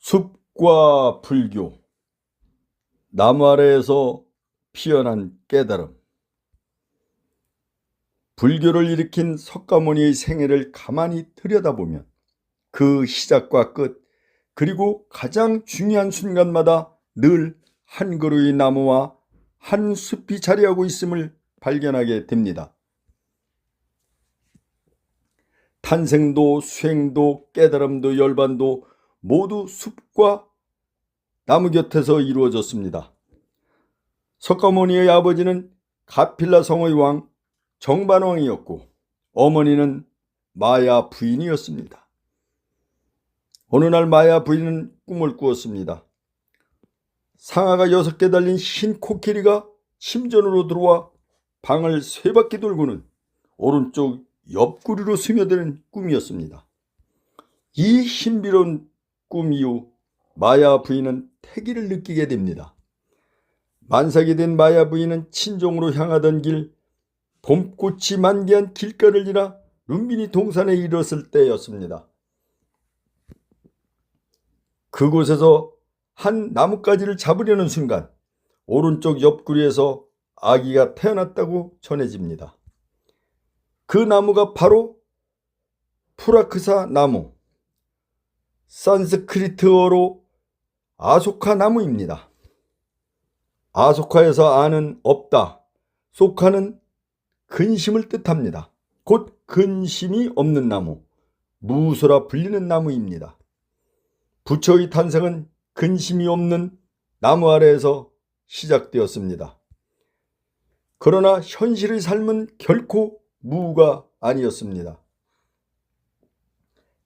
숲과 불교, 나무 아래에서 피어난 깨달음. 불교를 일으킨 석가모니의 생애를 가만히 들여다보면 그 시작과 끝, 그리고 가장 중요한 순간마다 늘 한 그루의 나무와 한 숲이 자리하고 있음을 발견하게 됩니다. 탄생도, 수행도, 깨달음도, 열반도 모두 숲과 나무 곁에서 이루어졌습니다. 석가모니의 아버지는 가필라 성의 왕 정반왕이었고 어머니는 마야 부인이었습니다. 어느 날 마야 부인은 꿈을 꾸었습니다. 상아가 6개 달린 흰 코끼리가 침전으로 들어와 방을 3바퀴 돌고는 오른쪽 옆구리로 스며드는 꿈이었습니다. 이 신비로운 꿈 이후 마야 부인은 태기를 느끼게 됩니다. 만삭이 된 마야 부인은 친정으로 향하던 길, 봄꽃이 만개한 길가를 지나 룸비니 동산에 이르렀을 때였습니다. 그곳에서 한 나뭇가지를 잡으려는 순간 오른쪽 옆구리에서 아기가 태어났다고 전해집니다. 그 나무가 바로 프라크사 나무, 산스크리트어로 아소카 나무입니다. 아소카에서 아는 없다, 소카는 근심을 뜻합니다. 곧 근심이 없는 나무, 무소라 불리는 나무입니다. 부처의 탄생은 근심이 없는 나무 아래에서 시작되었습니다. 그러나 현실의 삶은 결코 무가 아니었습니다.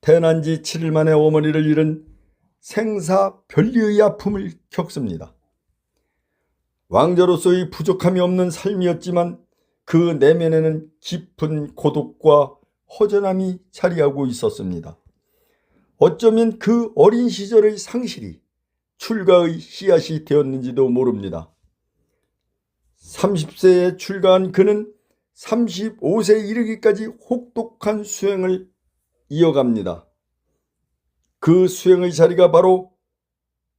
태어난 지 7일 만에 어머니를 잃은 생사별리의 아픔을 겪습니다. 왕자로서의 부족함이 없는 삶이었지만 그 내면에는 깊은 고독과 허전함이 자리하고 있었습니다. 어쩌면 그 어린 시절의 상실이 출가의 씨앗이 되었는지도 모릅니다. 30세에 출가한 그는 35세에 이르기까지 혹독한 수행을 이어갑니다. 그 수행의 자리가 바로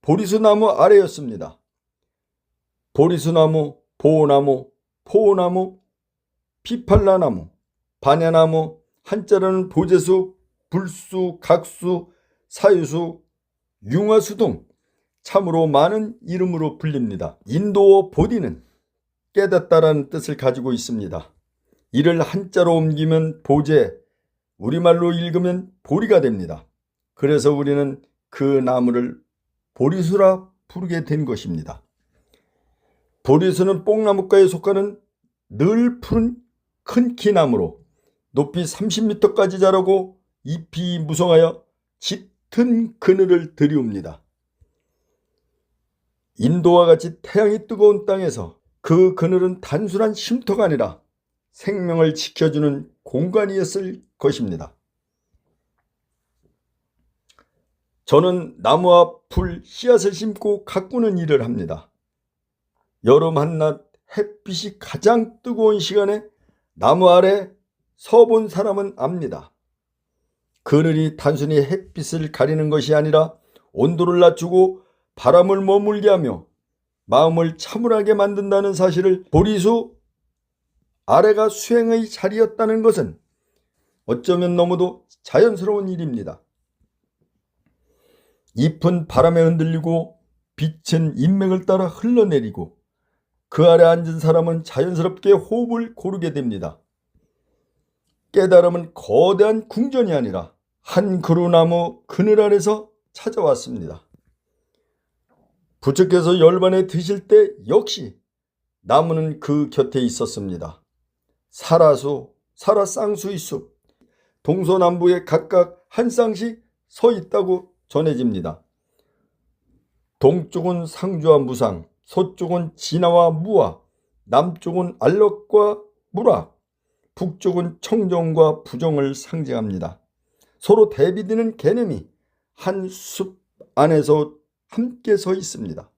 보리수나무 아래였습니다. 보리수나무, 보나무, 포나무, 피팔라나무, 반야나무, 한자로는 보재수, 불수, 각수, 사유수, 융화수 등 참으로 많은 이름으로 불립니다. 인도어 보디는 깨닫다라는 뜻을 가지고 있습니다. 이를 한자로 옮기면 보재, 우리말로 읽으면 보리가 됩니다. 그래서 우리는 그 나무를 보리수라 부르게 된 것입니다. 보리수는 뽕나무과에 속하는 늘 푸른 큰 키나무로 높이 30m까지 자라고 잎이 무성하여 짙은 그늘을 들이웁니다. 인도와 같이 태양이 뜨거운 땅에서 그 그늘은 단순한 쉼터가 아니라 생명을 지켜주는 공간이었을 것입니다. 저는 나무와 풀, 씨앗을 심고 가꾸는 일을 합니다. 여름 한낮 햇빛이 가장 뜨거운 시간에 나무 아래 서본 사람은 압니다. 그늘이 단순히 햇빛을 가리는 것이 아니라 온도를 낮추고 바람을 머물게 하며 마음을 차분하게 만든다는 사실을 보리수 아래가 수행의 자리였다는 것은 어쩌면 너무도 자연스러운 일입니다. 잎은 바람에 흔들리고 빛은 인맥을 따라 흘러내리고 그 아래 앉은 사람은 자연스럽게 호흡을 고르게 됩니다. 깨달음은 거대한 궁전이 아니라 한 그루나무 그늘 아래서 찾아왔습니다. 부처께서 열반에 드실 때 역시 나무는 그 곁에 있었습니다. 사라수, 사라쌍수의 숲, 동서남북에 각각 한 쌍씩 서 있다고 전해집니다. 동쪽은 상주와 무상, 서쪽은 진화와 무화, 남쪽은 알럭과 무락, 북쪽은 청정과 부정을 상징합니다. 서로 대비되는 개념이 한 숲 안에서 함께 서 있습니다.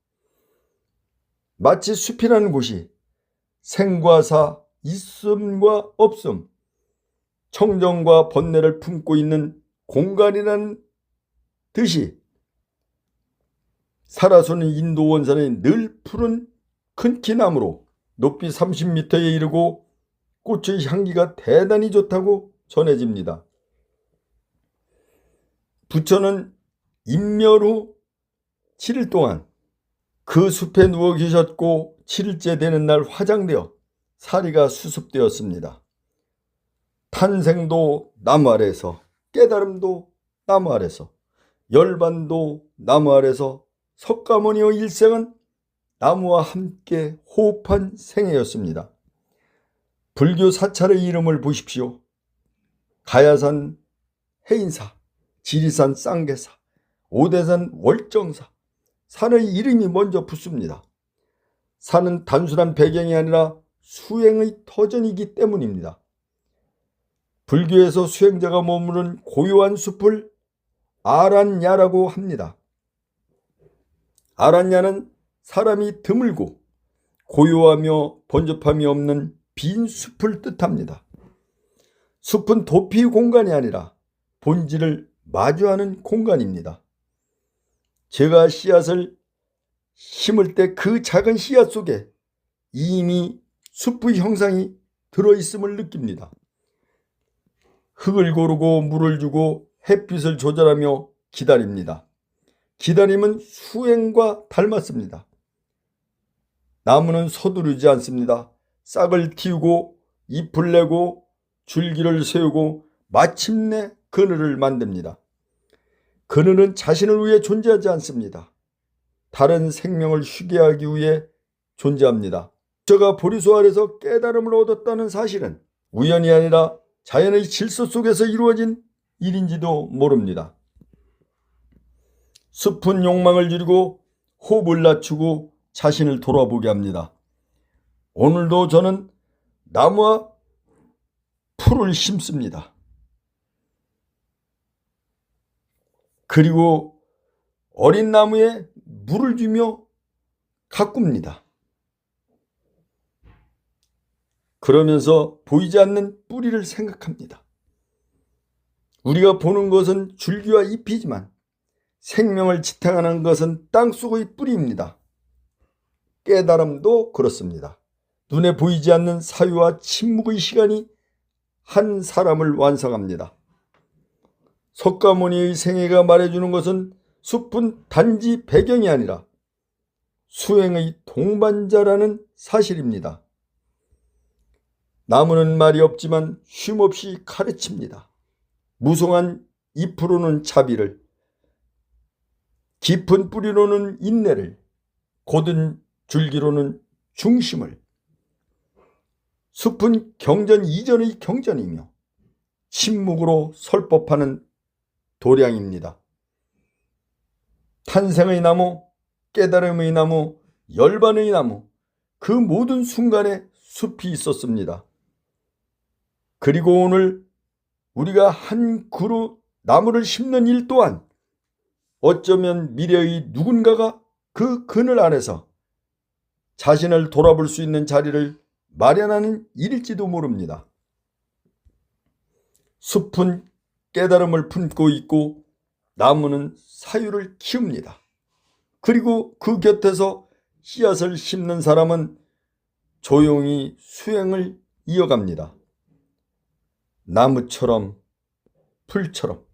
마치 숲이라는 곳이 생과 사, 있음과 없음, 청정과 번뇌를 품고 있는 공간이라는 듯이 살아서는 인도 원산의 늘 푸른 큰 키나무로 높이 30m에 이르고 꽃의 향기가 대단히 좋다고 전해집니다. 부처는 임멸 후 7일 동안 그 숲에 누워 계셨고 7일째 되는 날 화장되어 사리가 수습되었습니다. 탄생도 나무 아래에서, 깨달음도 나무 아래서, 열반도 나무 아래서, 석가모니의 일생은 나무와 함께 호흡한 생애였습니다. 불교 사찰의 이름을 보십시오. 가야산 해인사, 지리산 쌍계사, 오대산 월정사, 산의 이름이 먼저 붙습니다. 산은 단순한 배경이 아니라 수행의 터전이기 때문입니다. 불교에서 수행자가 머무른 고요한 숲을 아란야라고 합니다. 아란야는 사람이 드물고 고요하며 번잡함이 없는 빈 숲을 뜻합니다. 숲은 도피 공간이 아니라 본질을 마주하는 공간입니다. 제가 씨앗을 심을 때 그 작은 씨앗 속에 이미 숲의 형상이 들어있음을 느낍니다. 흙을 고르고 물을 주고 햇빛을 조절하며 기다립니다. 기다림은 수행과 닮았습니다. 나무는 서두르지 않습니다. 싹을 틔우고 잎을 내고 줄기를 세우고 마침내 그늘을 만듭니다. 그늘은 자신을 위해 존재하지 않습니다. 다른 생명을 쉬게 하기 위해 존재합니다. 저가 보리수 아래서 깨달음을 얻었다는 사실은 우연이 아니라 자연의 질서 속에서 이루어진 일인지도 모릅니다. 숲은 욕망을 줄이고 호흡을 낮추고 자신을 돌아보게 합니다. 오늘도 저는 나무와 풀을 심습니다. 그리고 어린 나무에 물을 주며 가꿉니다. 그러면서 보이지 않는 뿌리를 생각합니다. 우리가 보는 것은 줄기와 잎이지만 생명을 지탱하는 것은 땅속의 뿌리입니다. 깨달음도 그렇습니다. 눈에 보이지 않는 사유와 침묵의 시간이 한 사람을 완성합니다. 석가모니의 생애가 말해주는 것은 숲은 단지 배경이 아니라 수행의 동반자라는 사실입니다. 나무는 말이 없지만 쉼없이 가르칩니다. 무성한 잎으로는 자비를, 깊은 뿌리로는 인내를, 곧은 줄기로는 중심을. 숲은 경전 이전의 경전이며 침묵으로 설법하는 도량입니다. 탄생의 나무, 깨달음의 나무, 열반의 나무, 그 모든 순간에 숲이 있었습니다. 그리고 오늘 우리가 한 그루 나무를 심는 일 또한 어쩌면 미래의 누군가가 그 그늘 안에서 자신을 돌아볼 수 있는 자리를 마련하는 일일지도 모릅니다. 숲은 깨달음을 품고 있고 나무는 사유를 키웁니다. 그리고 그 곁에서 씨앗을 심는 사람은 조용히 수행을 이어갑니다. 나무처럼 풀처럼.